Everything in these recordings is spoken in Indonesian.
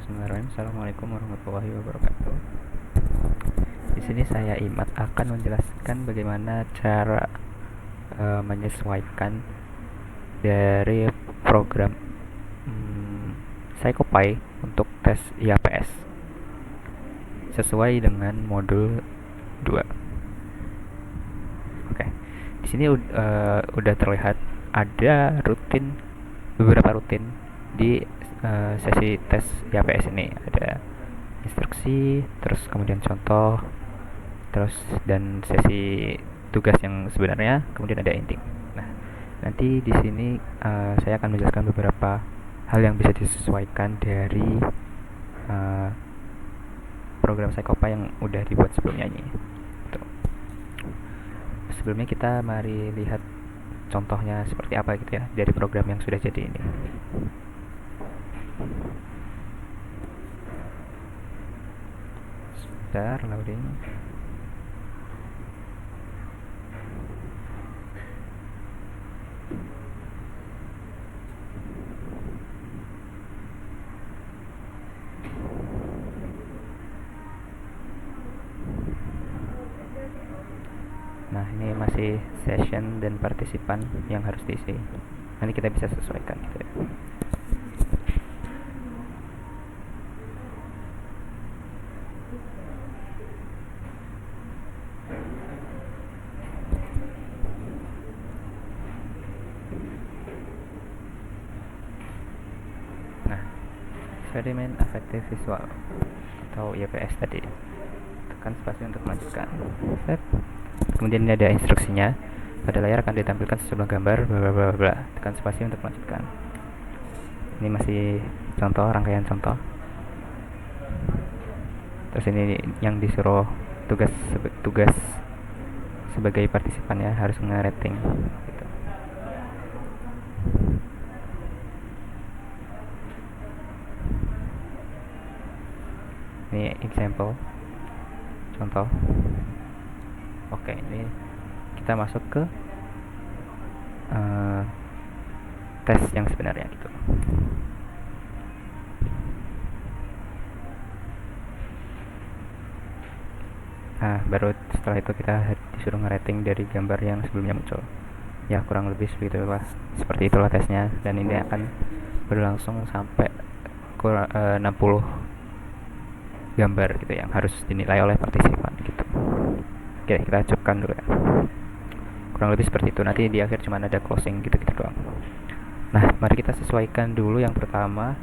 Bismillahirrahmanirrahim. Assalamualaikum warahmatullahi wabarakatuh. Di sini saya Imat akan menjelaskan bagaimana cara menyesuaikan dari program Psycopy untuk tes IAPS sesuai dengan modul 2. Oke. Di sini udah terlihat ada beberapa rutin di sesi tes IAPS ini. Ada instruksi, terus kemudian contoh, terus dan sesi tugas yang sebenarnya, kemudian ada ending. Nah, nanti di sini saya akan menjelaskan beberapa hal yang bisa disesuaikan dari program Psycopy yang udah dibuat sebelumnya ini. Tuh. Sebelumnya kita mari lihat contohnya seperti apa gitu ya dari program yang sudah jadi ini. Sebentar, loading. Nah, ini masih session dan partisipan yang harus diisi. Nanti kita bisa sesuaikan gitu ya. Nah, eksperimen afektif visual atau IAPS tadi. Tekan spasi untuk melanjutkan. Set. Kemudian ini ada instruksinya. Pada layar akan ditampilkan sejumlah gambar bla bla bla. Tekan spasi untuk melanjutkan. Ini masih contoh, rangkaian contoh. Terus ini yang disuruh tugas sebagai partisipan ya, harus nge-rating gitu. Ini example, contoh. Oke, ini kita masuk ke tes yang sebenarnya gitu. Nah, baru setelah itu kita disuruh nge-rating dari gambar yang sebelumnya muncul. Ya, kurang lebih seperti itulah tesnya, dan ini akan berlangsung sampai 60 gambar gitu yang harus dinilai oleh partisipan gitu. Oke, kita cukupkan dulu ya. Kurang lebih seperti itu. Nanti di akhir cuma ada closing gitu-gitu doang. Nah, mari kita sesuaikan dulu. Yang pertama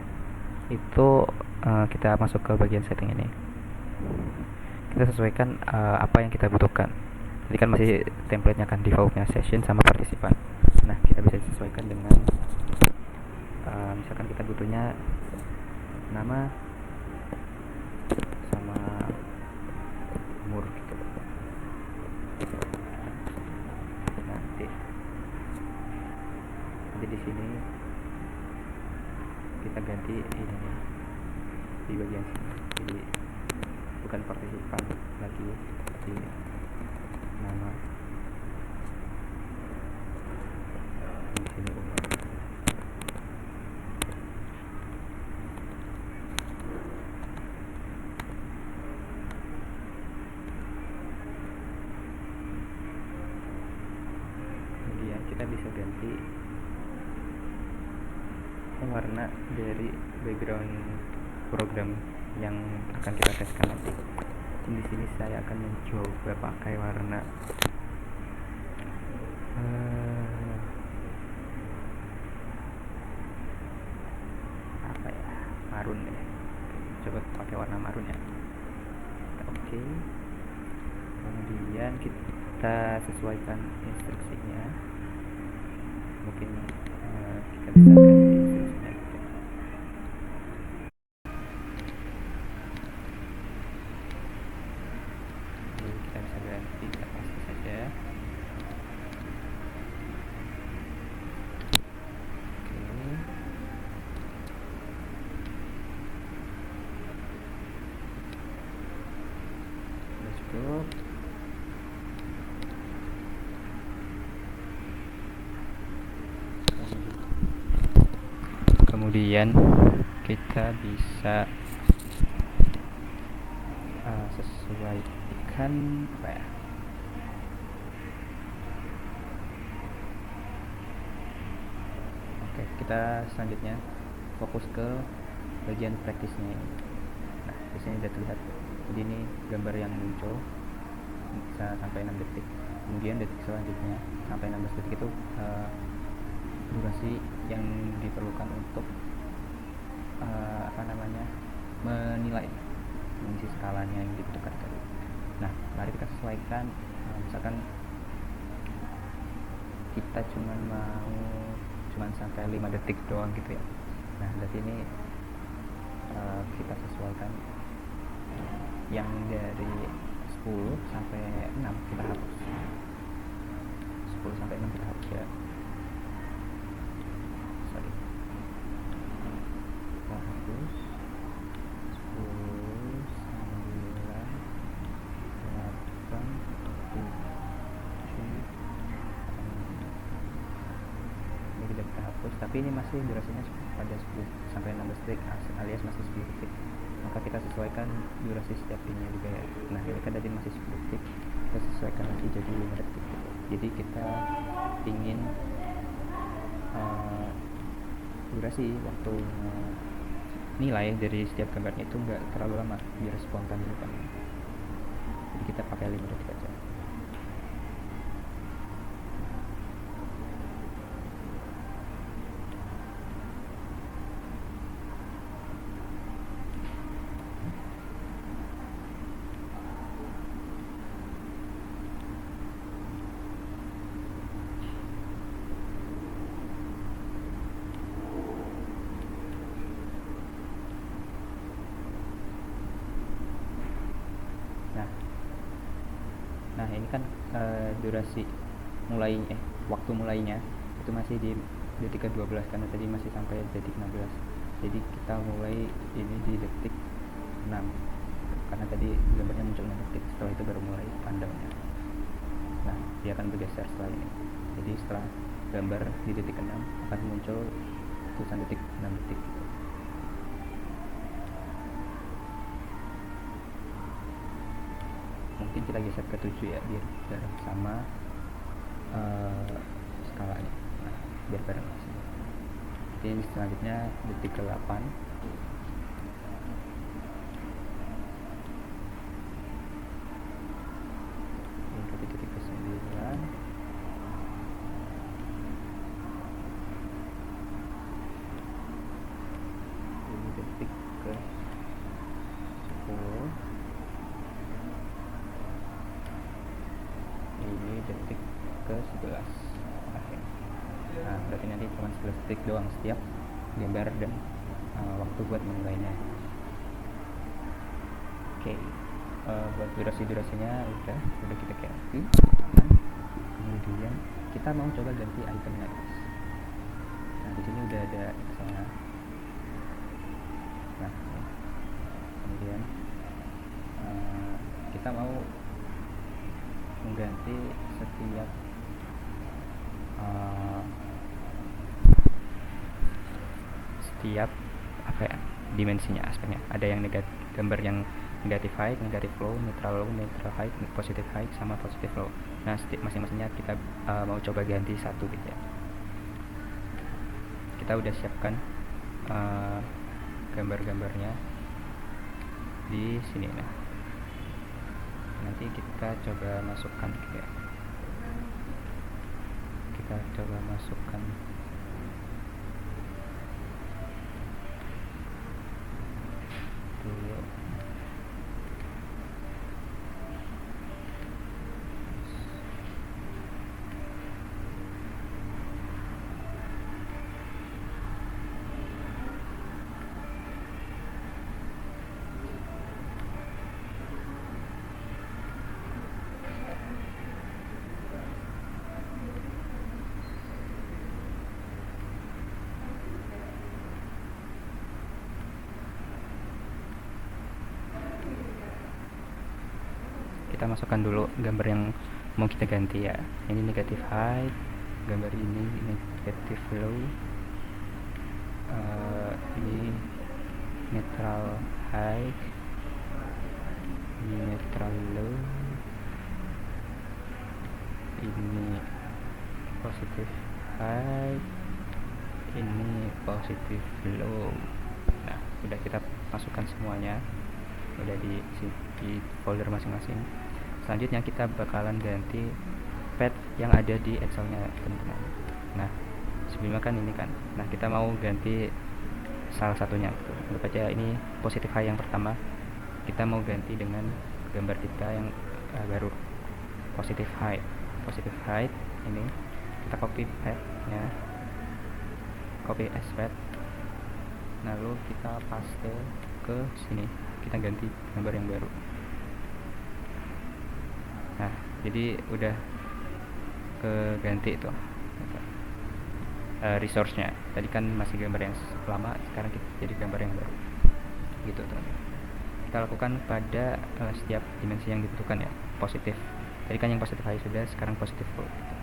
itu kita masuk ke bagian setting ini. Kita sesuaikan apa yang kita butuhkan. Jadi kan masih template-nya kan default-nya session sama partisipan. Nah, kita bisa sesuaikan dengan misalkan kita butuhnya nama sama umur gitu. Nanti di sini kita ganti ini di bagian sini. Jadi bukan partisipan lagi, tapi nama. Di sini umur. Kemudian kita bisa ganti warna dari background program yang akan kita teskan nanti. Di sini saya akan mencoba pakai warna apa ya, marun ya. Coba pakai warna marun ya. Oke. Kemudian kita sesuaikan instruksinya. Mungkin kita bisa ganti instruksinya gitu. Jadi kita bisa ganti kapasitas saja. Oke. Sudah cukup. Kemudian kita bisa sesuaikan apa ya, oke, kita selanjutnya fokus ke bagian praktisnya ini. Nah, di sini sudah terlihat, jadi ini gambar yang muncul bisa sampai 6 detik, kemudian detik selanjutnya sampai 16 detik itu durasi yang diperlukan untuk menilai, mengisi skalanya yang dibutuhkan tadi. Nah, mari kita sesuaikan. Misalkan kita cuman sampai 5 detik doang gitu ya. Nah, berarti ini kita sesuaikan yang dari 10 sampai 6 kita hapus. 10 sampai 6 kita hapus ya. Kita hapus 10, 9, 8, 7. Ini kita hapus, tapi ini masih durasinya pada 10 sampai 16 detik alias masih 10 detik. Maka kita sesuaikan durasi setiap ini juga ya. Nah, ini kan tadi masih 10 detik, kita sesuaikan lagi jadi 5 detik gitu. Jadi kita ingin durasi waktu nilai dari setiap gambarnya itu enggak terlalu lama, biar spontan gitu kan. Jadi kita pakai 5 detik aja. Nah, ini kan durasi mulainya, waktu mulainya itu masih di detik ke-12 karena tadi masih sampai detik 16. Jadi kita mulai ini di detik 6 karena tadi gambarnya muncul 6 detik, setelah itu baru mulai tandanya. Nah, dia akan bergeser setelah ini. Jadi setelah gambar di detik 6 akan muncul tulisan detik 6 detik. Mungkin kita geser ke 7 ya, biar sama skalanya. Nah, biar bareng sini. Jadi selanjutnya detik ke-8. Ini detik ke-9. Ini detik ke-10. Ini detik ke-11 akhir. Nah, berarti nanti cuma 11 detik doang setiap gambar dan waktu buat memulainya. Oke, buat durasinya udah kita ganti. Kemudian kita mau coba ganti itemnya guys. Nah, di sini udah ada Excel-nya. Nah, kemudian kita mau mengganti setiap apa ya, dimensinya, aspeknya. Ada yang gambar yang negatif height, negatif low, neutral low, neutral height, positive height, sama positive low. Nah, masing-masingnya kita mau coba ganti satu gitu ya. Kita udah siapkan gambar-gambarnya di sini. Nah, nanti kita coba masukkan gitu ya. Kita coba masukkan dulu. Kita masukkan dulu gambar yang mau kita ganti ya. Ini negative height, gambar ini negative low, ini neutral height, netral low, ini positif high, ini positif low. Nah, udah kita masukkan semuanya, udah di folder masing-masing. Selanjutnya kita bakalan ganti path yang ada di Excelnya, teman-teman. Nah, sebelumnya kan ini kan, nah kita mau ganti salah satunya gitu. Anggap aja ini positif high yang pertama, kita mau ganti dengan gambar kita yang baru, positif high. Positif high ini kita copy path-nya, copy as path, lalu kita paste ke sini, kita ganti gambar yang baru. Nah, jadi udah keganti itu resource-nya. Tadi kan masih gambar yang lama, sekarang kita jadi gambar yang baru gitu, teman-teman. Kita lakukan pada setiap dimensi yang dibutuhkan ya. Positif, tadi kan yang positif high sudah, sekarang positif low gitu.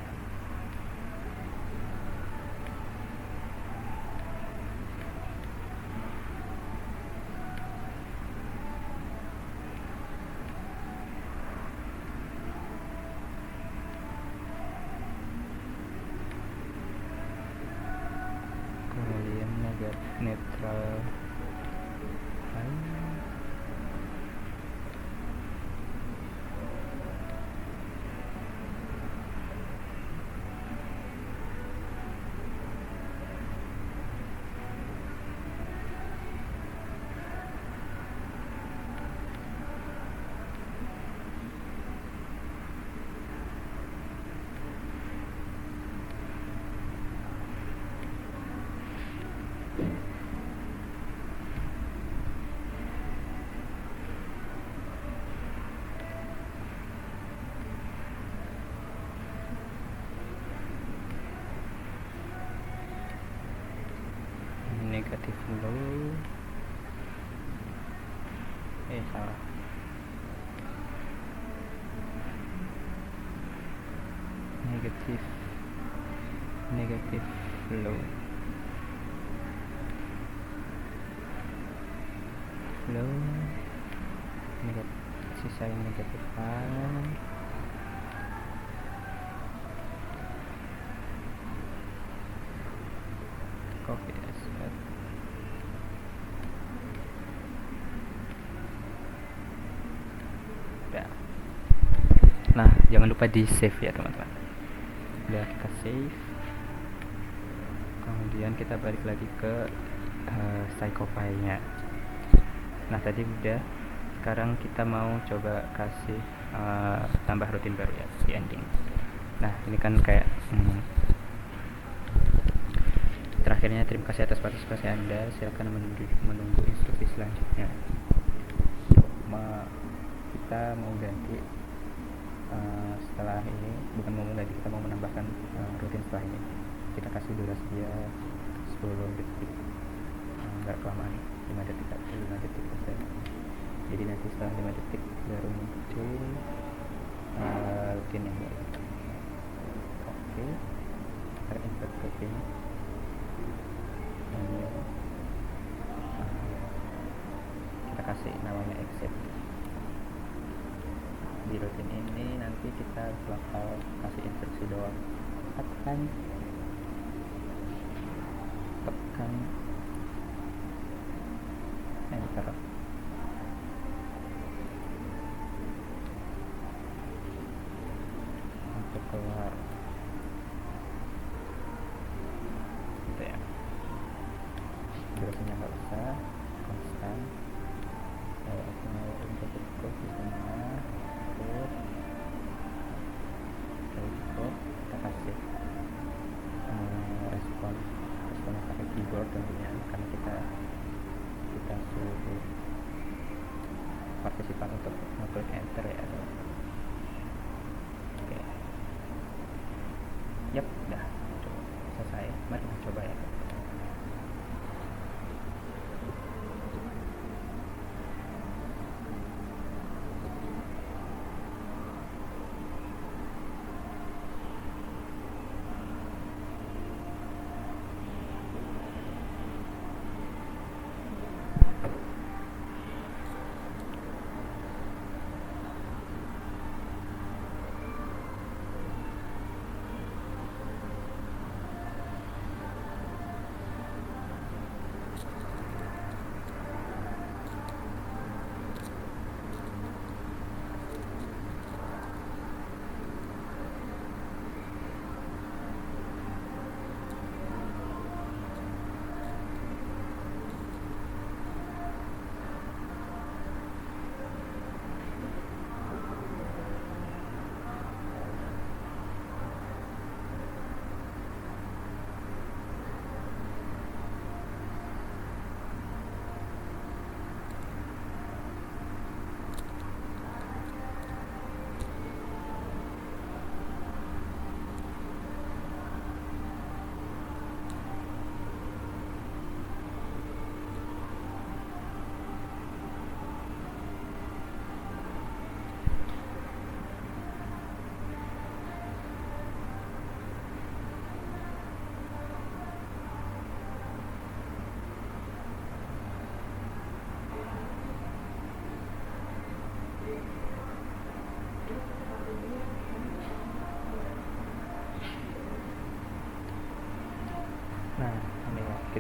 Kemudian netral high, negatif low, salah, negatif low, sisa yang negatif high, copy as path, ya. Nah, jangan lupa di save ya, teman-teman. Udah kita save, kemudian kita balik lagi ke psychofile-nya. Nah, tadi udah, sekarang kita mau coba kasih tambah rutin baru ya di ending. Nah, ini kan kayak terakhirnya, terima kasih atas partisipasi Anda, silakan menunggu instruksi selanjutnya. Kita mau ganti setelah ini, bukan mau ganti, kita mau menambahkan rutin setelah ini. Kita kasih durasi dia 10 detik, nggak kelamaan, 5 detik atau 5 detik saja. Jadi nanti setelah 5 detik baru muncul rutin yang baru. Oke, kita insert rutin. Kita kasih namanya exit. Di rutin ini nanti kita bakal kasih instruksi doang, tekan enter untuk keluar gitu ya. Durasinya nggak usah konstan, aku mau untuk cukup di sana, cukup kita kasih responnya pakai keyboard tentunya, karena kita suruh partisipan untuk mengklik enter ya. Oke, yap, udah selesai. Mari kita coba ya.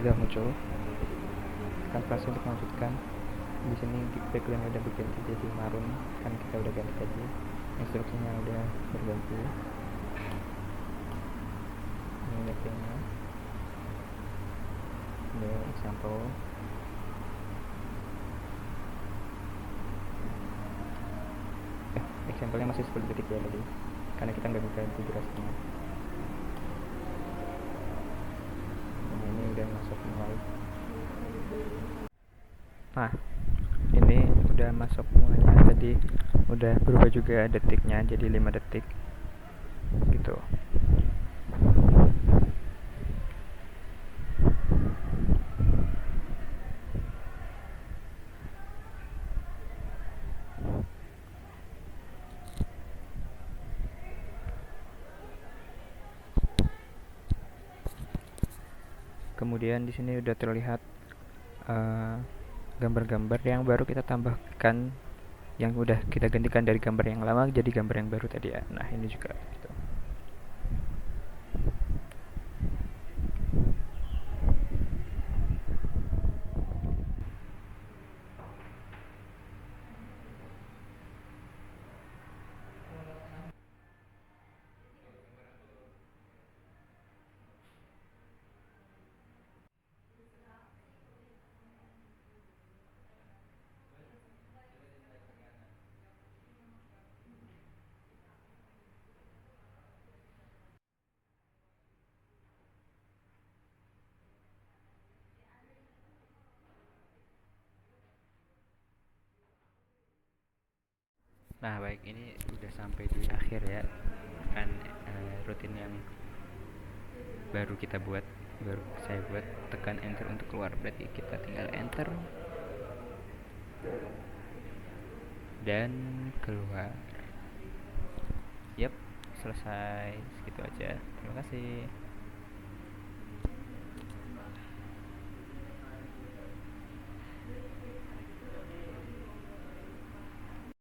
sudah muncul. Kanvas untuk melanjutkan. Di sini background udah berganti jadi marun, kan kita udah ganti tadi. Instruksinya udah berganti. Ini mappingnya. Ini example. Example-nya masih 10 detik ya tadi, karena kita nggak ganti durasinya. Nah, ini udah masuk mulai. Nah, ini udah masuk mulanya, tadi udah berubah juga detiknya jadi 5 detik gitu. Kemudian di sini udah terlihat gambar-gambar yang baru kita tambahkan, yang udah kita gantikan dari gambar yang lama jadi gambar yang baru tadi ya. Nah, ini juga gitu. Nah, baik, ini udah sampai di akhir ya, kan rutin yang baru kita buat, baru saya buat. Tekan enter untuk keluar, berarti kita tinggal enter dan keluar. Yap, selesai, segitu aja. Terima kasih.